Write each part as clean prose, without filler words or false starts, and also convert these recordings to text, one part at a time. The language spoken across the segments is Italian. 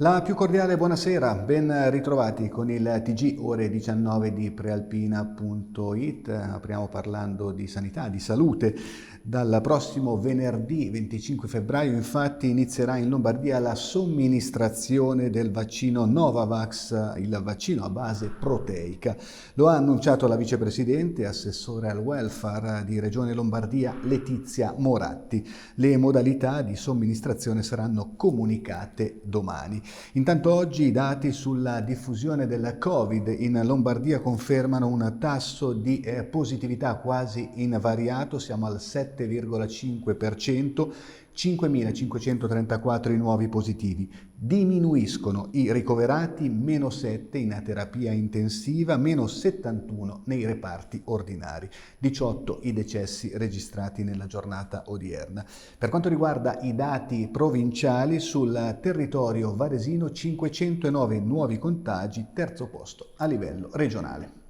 La più cordiale buonasera, ben ritrovati con il TG ore 19 di prealpina.it. Apriamo parlando di sanità, di salute. Dal prossimo venerdì 25 febbraio infatti inizierà in Lombardia la somministrazione del vaccino Novavax, il vaccino a base proteica. Lo ha annunciato la vicepresidente e assessore al welfare di Regione Lombardia Letizia Moratti. Le modalità di somministrazione saranno comunicate domani. Intanto oggi i dati sulla diffusione del Covid in Lombardia confermano un tasso di positività quasi invariato, siamo al 7,5%, 5.534 i nuovi positivi. Diminuiscono i ricoverati, meno 7 in terapia intensiva, meno 71 nei reparti ordinari, 18 i decessi registrati nella giornata odierna. Per quanto riguarda i dati provinciali, sul territorio varesino 509 nuovi contagi, terzo posto a livello regionale.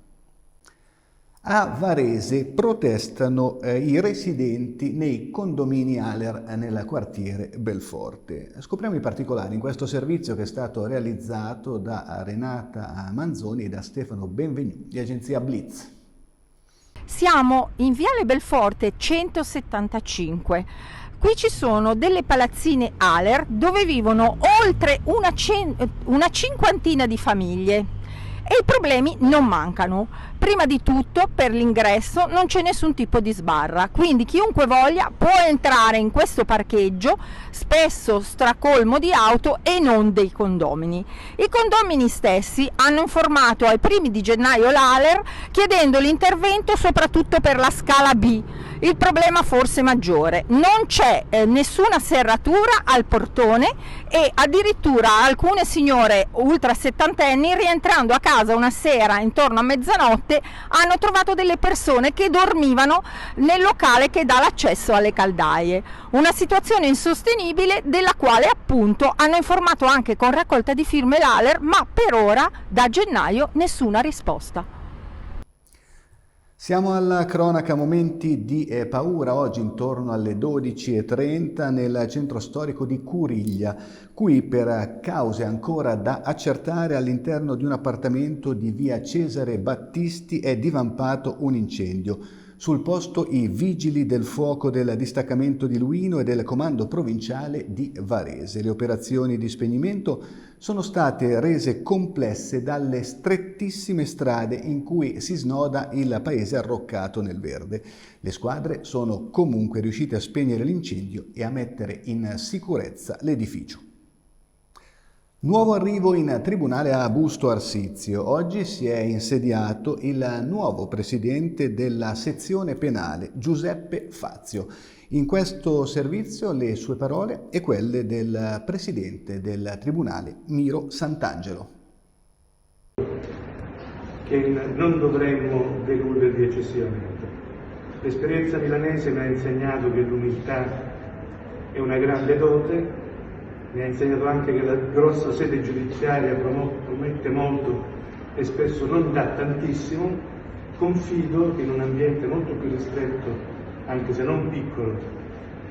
A Varese protestano i residenti nei condomini Aler nel quartiere Belforte. Scopriamo i particolari in questo servizio che è stato realizzato da Renata Manzoni e da Stefano Benvenu di agenzia Blitz. Siamo in Viale Belforte 175. Qui ci sono delle palazzine Aler dove vivono oltre una cinquantina di famiglie. E i problemi non mancano. Prima di tutto, per l'ingresso non c'è nessun tipo di sbarra, quindi chiunque voglia può entrare in questo parcheggio, spesso stracolmo di auto e non dei condomini. I condomini stessi hanno informato ai primi di gennaio l'Aler chiedendo l'intervento soprattutto per la scala B. Il problema forse maggiore, non c'è nessuna serratura al portone e addirittura alcune signore ultra settantenni rientrando a casa una sera intorno a mezzanotte hanno trovato delle persone che dormivano nel locale che dà l'accesso alle caldaie. Una situazione insostenibile della quale appunto hanno informato anche con raccolta di firme l'Aler, ma per ora da gennaio nessuna risposta. Siamo alla cronaca, momenti di paura oggi intorno alle 12:30 nel centro storico di Curiglia. Qui per cause ancora da accertare all'interno di un appartamento di via Cesare Battisti è divampato un incendio. Sul posto i vigili del fuoco del distaccamento di Luino e del comando provinciale di Varese. Le operazioni di spegnimento sono state rese complesse dalle strettissime strade in cui si snoda il paese arroccato nel verde. Le squadre sono comunque riuscite a spegnere l'incendio e a mettere in sicurezza l'edificio. Nuovo arrivo in tribunale a Busto Arsizio. Oggi si è insediato il nuovo presidente della sezione penale, Giuseppe Fazio. In questo servizio le sue parole e quelle del presidente del tribunale, Miro Sant'Angelo. Che non dovremmo deluderli eccessivamente. L'esperienza milanese mi ha insegnato che l'umiltà è una grande dote. Mi ha insegnato anche che la grossa sede giudiziaria promette molto e spesso non dà tantissimo. Confido che in un ambiente molto più ristretto, anche se non piccolo,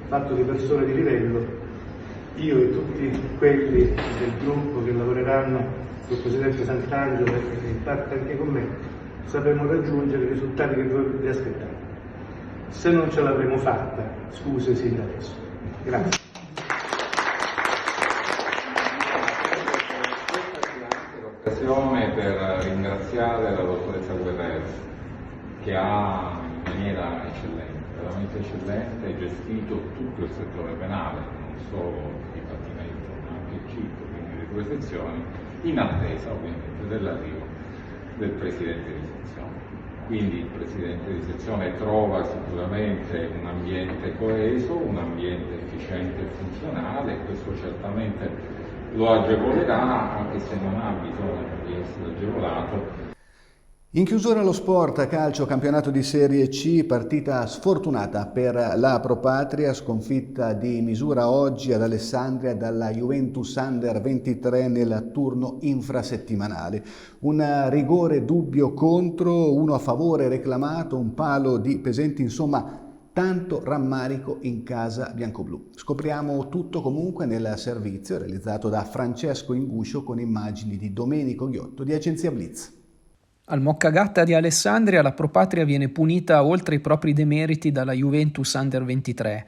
fatto di persone di livello, io e tutti quelli del gruppo che lavoreranno col Presidente Sant'Angelo e in parte anche con me, sapremo raggiungere i risultati che vi aspettate. Se non ce l'avremo fatta, scuse sin da adesso. Grazie. Per ringraziare la dottoressa Guerrero che ha in maniera eccellente, veramente eccellente, gestito tutto il settore penale, non solo il dibattimento ma anche il CIP, quindi le due sezioni, in attesa ovviamente dell'arrivo del Presidente di sezione. Quindi il Presidente di sezione trova sicuramente un ambiente coeso, un ambiente efficiente e funzionale e questo certamente lo agevolerà, anche se non ha bisogno di essere agevolato. In chiusura lo sport, calcio, campionato di Serie C, partita sfortunata per la Pro Patria, sconfitta di misura oggi ad Alessandria dalla Juventus Under 23 nel turno infrasettimanale. Un rigore dubbio contro, uno a favore reclamato, un palo di Pesenti, insomma Tanto rammarico in casa biancoblù. Scopriamo tutto comunque nel servizio realizzato da Francesco Inguscio con immagini di Domenico Ghiotto di Agenzia Blitz. Al Moccagatta di Alessandria la Propatria viene punita oltre i propri demeriti dalla Juventus Under 23.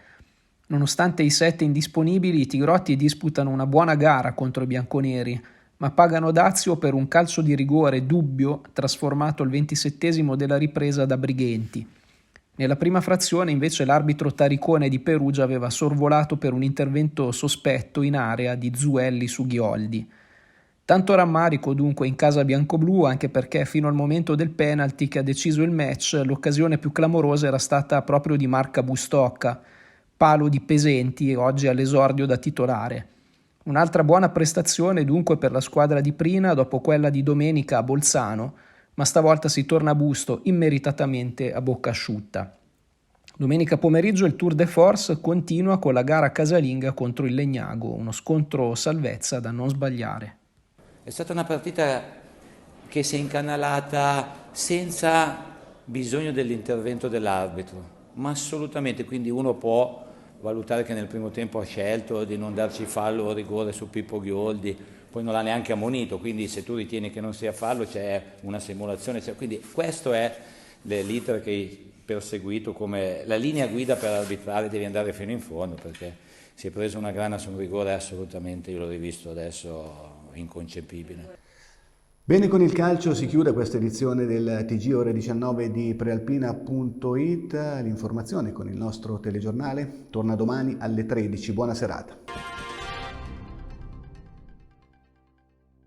Nonostante i 7 indisponibili, i tigrotti disputano una buona gara contro i bianconeri, ma pagano dazio per un calcio di rigore dubbio trasformato al 27esimo della ripresa da Brighenti. Nella prima frazione invece l'arbitro Taricone di Perugia aveva sorvolato per un intervento sospetto in area di Zuelli su Ghioldi. Tanto rammarico dunque in casa biancoblù, anche perché fino al momento del penalty che ha deciso il match l'occasione più clamorosa era stata proprio di Marca Bustocca, palo di Pesenti, oggi all'esordio da titolare. Un'altra buona prestazione dunque per la squadra di Prina dopo quella di domenica a Bolzano, ma stavolta si torna a Busto immeritatamente a bocca asciutta. Domenica pomeriggio il Tour de Force continua con la gara casalinga contro il Legnago, uno scontro salvezza da non sbagliare. È stata una partita che si è incanalata senza bisogno dell'intervento dell'arbitro, ma assolutamente, quindi uno può valutare che nel primo tempo ha scelto di non darci fallo o rigore su Pippo Ghioldi, poi non l'ha neanche ammonito, quindi se tu ritieni che non sia fallo c'è una simulazione, quindi questo è l'iter che hai perseguito come la linea guida per arbitrare, devi andare fino in fondo perché si è preso una grana su un rigore assolutamente, io l'ho rivisto adesso, inconcepibile. Bene, con il calcio si chiude questa edizione del TG ore 19 di prealpina.it. L'informazione con il nostro telegiornale torna domani alle 13. Buona serata.